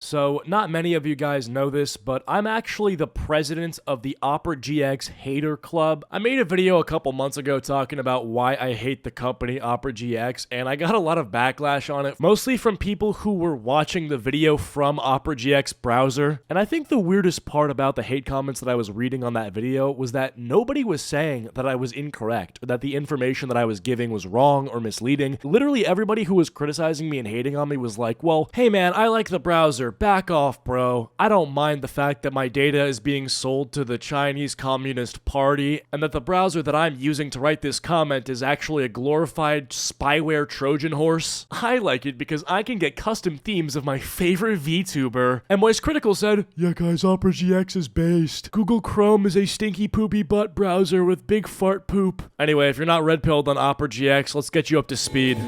So, not many of you guys know this, but I'm actually the president of the Opera GX Hater Club. I made a video a couple months ago talking about why I hate the company Opera GX, and I got a lot of backlash on it, mostly from people who were watching the video from Opera GX browser. And I think the weirdest part about the hate comments that I was reading on that video was that nobody was saying that I was incorrect, or that the information that I was giving was wrong or misleading. Literally everybody who was criticizing me and hating on me was like, well, hey man, I like the browser, back off bro. I don't mind the fact that my data is being sold to the Chinese Communist Party, and that the browser that I'm using to write this comment is actually a glorified spyware Trojan horse. I like it because I can get custom themes of my favorite VTuber. And Moist Critical said, yeah guys, Opera GX is based. Google Chrome is a stinky poopy butt browser with big fart poop. Anyway, if you're not red-pilled on Opera GX, let's get you up to speed.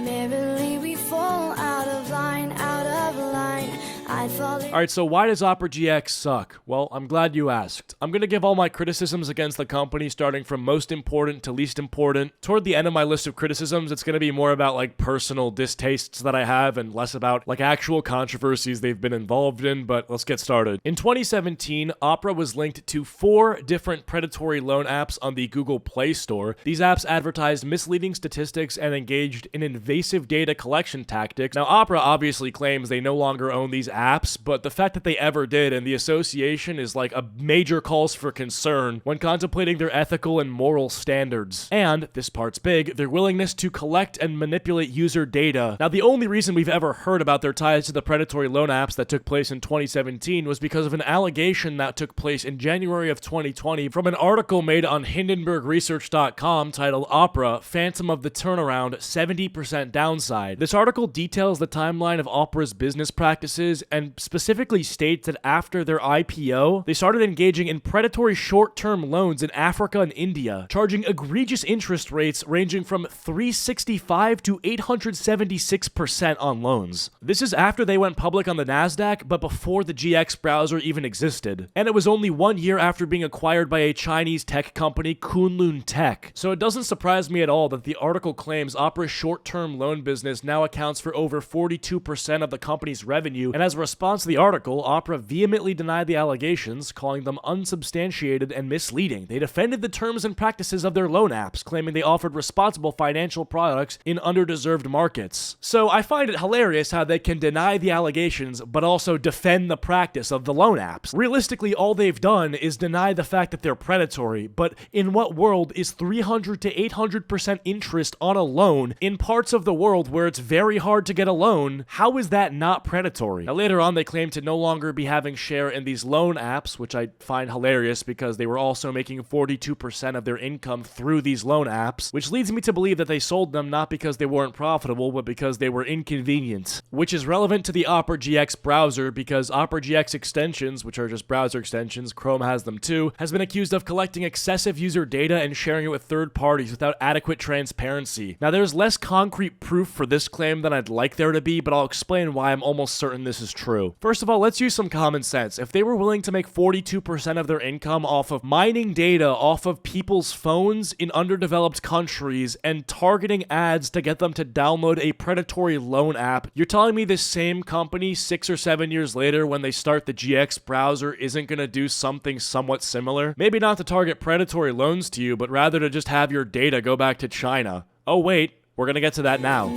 Alright, so why does Opera GX suck? Well, I'm glad you asked. I'm gonna give all my criticisms against the company starting from most important to least important. Toward the end of my list of criticisms, it's gonna be more about like personal distastes that I have and less about like actual controversies they've been involved in, but let's get started. In 2017, Opera was linked to 4 different predatory loan apps on the Google Play Store. These apps advertised misleading statistics and engaged in invasive data collection tactics. Now, Opera obviously claims they no longer own these apps, but the fact that they ever did and the association is like a major cause for concern when contemplating their ethical and moral standards. And, this part's big, their willingness to collect and manipulate user data. Now, the only reason we've ever heard about their ties to the predatory loan apps that took place in 2017 was because of an allegation that took place in January of 2020 from an article made on HindenburgResearch.com titled Opera, Phantom of the Turnaround, 70% Downside. This article details the timeline of Opera's business practices and specifically states that after their IPO, they started engaging in predatory short-term loans in Africa and India, charging egregious interest rates ranging from 365 to 876% on loans. This is after they went public on the NASDAQ, but before the GX browser even existed. And it was only 1 year after being acquired by a Chinese tech company, Kunlun Tech. So it doesn't surprise me at all that the article claims Opera's short-term loan business now accounts for over 42% of the company's revenue, and as a response to the article, Opera vehemently denied the allegations, calling them unsubstantiated and misleading. They defended the terms and practices of their loan apps, claiming they offered responsible financial products in underdeserved markets. So I find it hilarious how they can deny the allegations, but also defend the practice of the loan apps. Realistically, all they've done is deny the fact that they're predatory, but in what world is 300 to 800% interest on a loan in parts of the world where it's very hard to get a loan? How is that not predatory? Now, later on, they claim to no longer be having share in these loan apps, which I find hilarious because they were also making 42% of their income through these loan apps, which leads me to believe that they sold them not because they weren't profitable, but because they were inconvenient. Which is relevant to the Opera GX browser because Opera GX extensions, which are just browser extensions, Chrome has them too, has been accused of collecting excessive user data and sharing it with third parties without adequate transparency. Now, there's less concrete proof for this claim than I'd like there to be, but I'll explain why I'm almost certain this is true. First of all, let's use some common sense. If they were willing to make 42% of their income off of mining data off of people's phones in underdeveloped countries and targeting ads to get them to download a predatory loan app, you're telling me this same company 6 or 7 years later when they start the GX browser isn't going to do something somewhat similar? Maybe not to target predatory loans to you, but rather to just have your data go back to China. Oh wait, we're going to get to that now.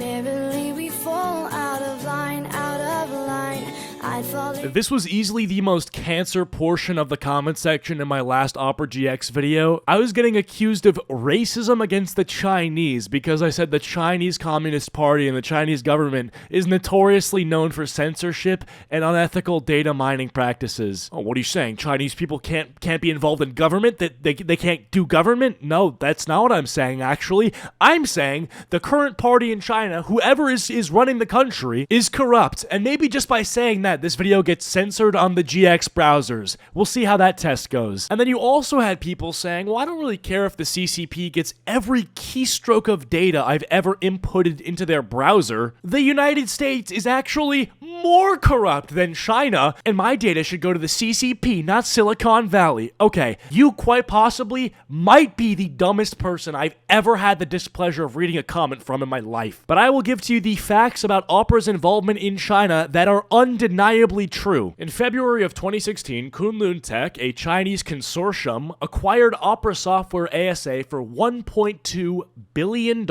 This was easily the most cancer portion of the comment section in my last Opera GX video. I was getting accused of racism against the Chinese because I said the Chinese Communist Party and the Chinese government is notoriously known for censorship and unethical data mining practices. Oh, what are you saying? Chinese people can't be involved in government? That they can't do government? No, that's not what I'm saying, actually. I'm saying the current party in China, whoever is running the country, is corrupt. And maybe just by saying that, this video gets censored on the GX browsers. We'll see how that test goes. And then you also had people saying, well, I don't really care if the CCP gets every keystroke of data I've ever inputted into their browser. The United States is actually more corrupt than China, and my data should go to the CCP, not Silicon Valley. Okay, you quite possibly might be the dumbest person I've ever had the displeasure of reading a comment from in my life. But I will give to you the facts about Opera's involvement in China that are undeniably true. In February of 2016, Kunlun Tech, a Chinese consortium, acquired Opera Software ASA for $1.2 billion.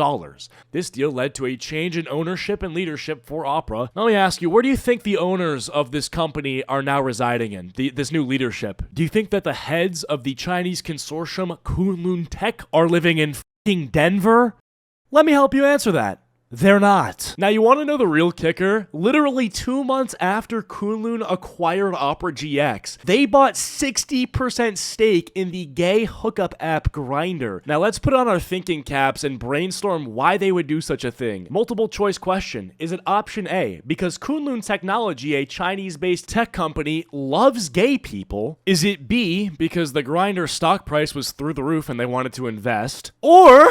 This deal led to a change in ownership and leadership for Opera. Let me ask you, where do you think the owners of this company are now residing in, this new leadership? Do you think that the heads of the Chinese consortium Kunlun Tech are living in f***ing Denver? Let me help you answer that. They're not. Now, you want to know the real kicker? Literally 2 months after Kunlun acquired Opera GX, they bought 60% stake in the gay hookup app Grindr. Now, let's put on our thinking caps and brainstorm why they would do such a thing. Multiple choice question. Is it option A, because Kunlun Technology, a Chinese-based tech company, loves gay people? Is it B, because the Grindr stock price was through the roof and they wanted to invest? Or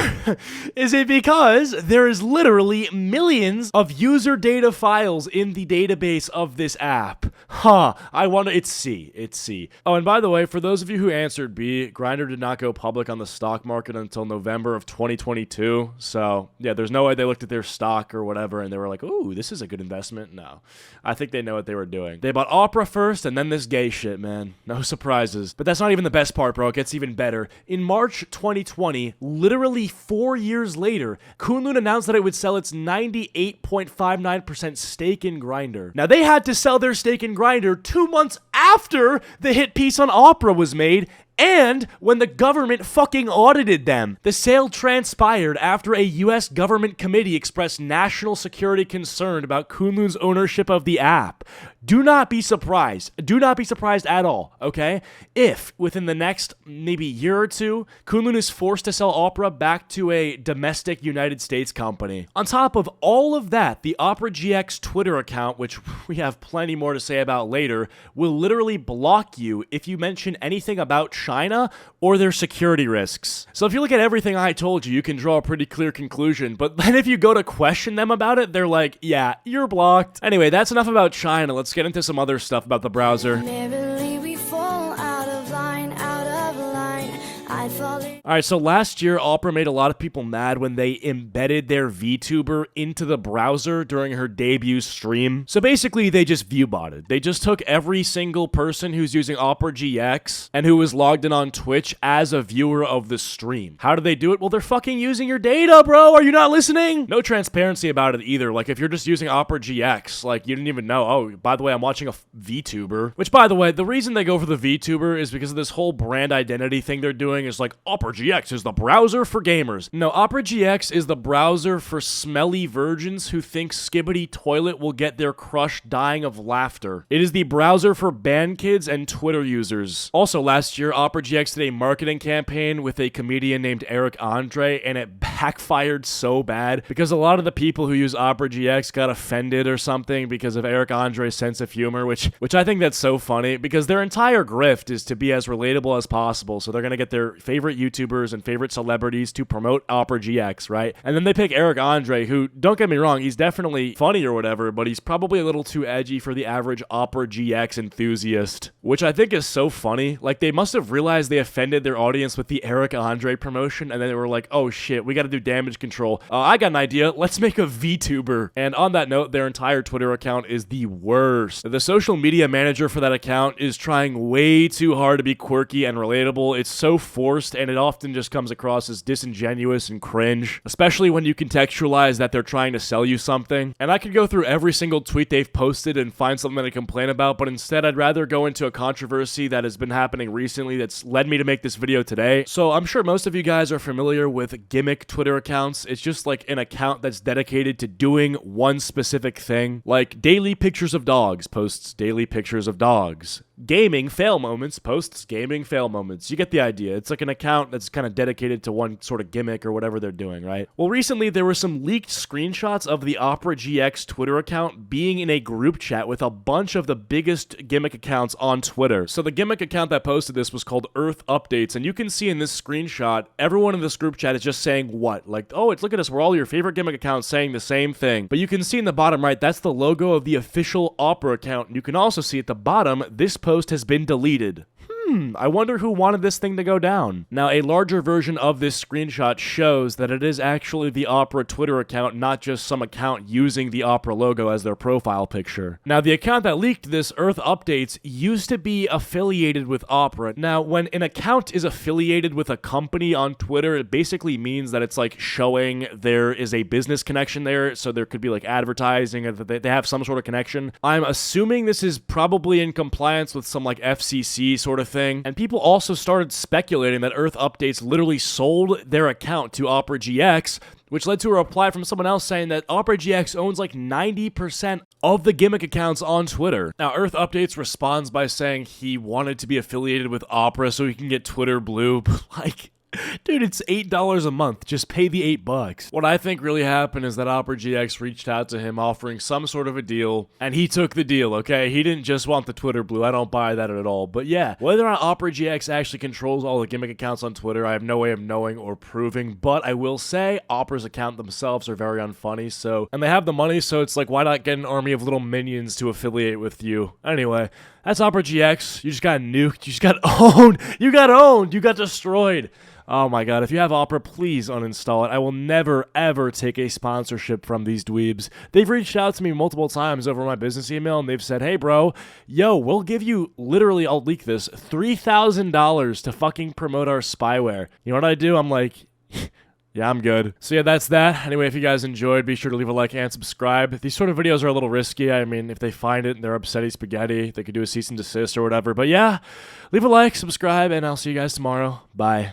is it because there is literally millions of user data files in the database of this app? It's C. It's C. Oh, and by the way, for those of you who answered B, Grindr did not go public on the stock market until November of 2022. So, yeah, there's no way they looked at their stock or whatever and they were like, ooh, this is a good investment. No. I think they know what they were doing. They bought Opera first and then this gay shit, man. No surprises. But that's not even the best part, bro. It gets even better. In March 2020, literally 4 years later, Kunlun announced that it would sell its 98.59% stake in Grindr. Now, they had to sell their stake in Grindr 2 months after the hit piece on Opera was made, and when the government fucking audited them. The sale transpired after a US government committee expressed national security concern about Kunlun's ownership of the app. Do not be surprised. Do not be surprised at all, okay? If, within the next maybe year or two, Kunlun is forced to sell Opera back to a domestic United States company. On top of all of that, the Opera GX Twitter account, which we have plenty more to say about later, will literally block you if you mention anything about China or their security risks. So if you look at everything I told you, you can draw a pretty clear conclusion, but then if you go to question them about it, they're like, yeah, you're blocked. Anyway, that's enough about China. Let's get into some other stuff about the browser. Alright, so last year, Opera made a lot of people mad when they embedded their VTuber into the browser during her debut stream. So basically, they just viewbotted. They just took every single person who's using Opera GX and who was logged in on Twitch as a viewer of the stream. How do they do it? Well, they're fucking using your data, bro! Are you not listening? No transparency about it either. Like, if you're just using Opera GX, like, you didn't even know, oh, by the way, I'm watching a VTuber. Which, by the way, the reason they go for the VTuber is because of this whole brand identity thing they're doing is like, Opera GX is the browser for gamers. No, Opera GX is the browser for smelly virgins who think Skibbity Toilet will get their crush dying of laughter. It is the browser for band kids and Twitter users. Also, last year, Opera GX did a marketing campaign with a comedian named Eric Andre, and it backfired so bad because a lot of the people who use Opera GX got offended or something because of Eric Andre's sense of humor, which I think that's so funny because their entire grift is to be as relatable as possible. So they're gonna get their favorite YouTubers and favorite celebrities to promote Opera GX, right? And then they pick Eric Andre, who, don't get me wrong, he's definitely funny or whatever, but he's probably a little too edgy for the average Opera GX enthusiast, which I think is so funny. Like, they must have realized they offended their audience with the Eric Andre promotion, and then they were like, oh shit, we gotta do damage control. I got an idea, let's make a VTuber. And on that note, their entire Twitter account is the worst. The social media manager for that account is trying way too hard to be quirky and relatable. It's so forced, and it often just comes across as disingenuous and cringe, especially when you contextualize that they're trying to sell you something. And I could go through every single tweet they've posted and find something to complain about, but instead I'd rather go into a controversy that has been happening recently that's led me to make this video today. So I'm sure most of you guys are familiar with gimmick Twitter accounts. It's just like an account that's dedicated to doing one specific thing, like daily pictures of dogs posts daily pictures of dogs. Gaming fail moments posts gaming fail moments. You get the idea. It's like an account that's kind of dedicated to one sort of gimmick or whatever they're doing, right? Well, recently there were some leaked screenshots of the Opera GX Twitter account being in a group chat with a bunch of the biggest gimmick accounts on Twitter. So the gimmick account that posted this was called Earth Updates, and you can see in this screenshot, everyone in this group chat is just saying what? Like, oh, look at us, we're all your favorite gimmick accounts saying the same thing. But you can see in the bottom right, that's the logo of the official Opera account. And you can also see at the bottom, this post has been deleted. I wonder who wanted this thing to go down. Now, a larger version of this screenshot shows that it is actually the Opera Twitter account, not just some account using the Opera logo as their profile picture. Now, the account that leaked this, Earth Updates, used to be affiliated with Opera. Now, when an account is affiliated with a company on Twitter, it basically means that it's like showing there is a business connection there, so there could be like advertising, or that they have some sort of connection. I'm assuming this is probably in compliance with some like FCC sort of thing. And people also started speculating that Earth Updates literally sold their account to Opera GX, which led to a reply from someone else saying that Opera GX owns like 90% of the gimmick accounts on Twitter. Now, Earth Updates responds by saying he wanted to be affiliated with Opera so he can get Twitter Blue, but like, dude, it's $8 a month. Just pay the $8. What I think really happened is that Opera GX reached out to him offering some sort of a deal, and he took the deal, okay? He didn't just want the Twitter Blue. I don't buy that at all. But yeah, whether or not Opera GX actually controls all the gimmick accounts on Twitter, I have no way of knowing or proving. But I will say, Opera's account themselves are very unfunny, so, and they have the money, so it's like, why not get an army of little minions to affiliate with you? Anyway, that's Opera GX. You just got nuked. You just got owned. You got owned. You got destroyed. Oh my god, if you have Opera, please uninstall it. I will never, ever take a sponsorship from these dweebs. They've reached out to me multiple times over my business email, and they've said, hey bro, yo, we'll give you, literally, I'll leak this, $3,000 to fucking promote our spyware. You know what I do? I'm like, yeah, I'm good. So yeah, that's that. Anyway, if you guys enjoyed, be sure to leave a like and subscribe. These sort of videos are a little risky. I mean, if they find it and they're upsetty spaghetti, they could do a cease and desist or whatever. But yeah, leave a like, subscribe, and I'll see you guys tomorrow. Bye.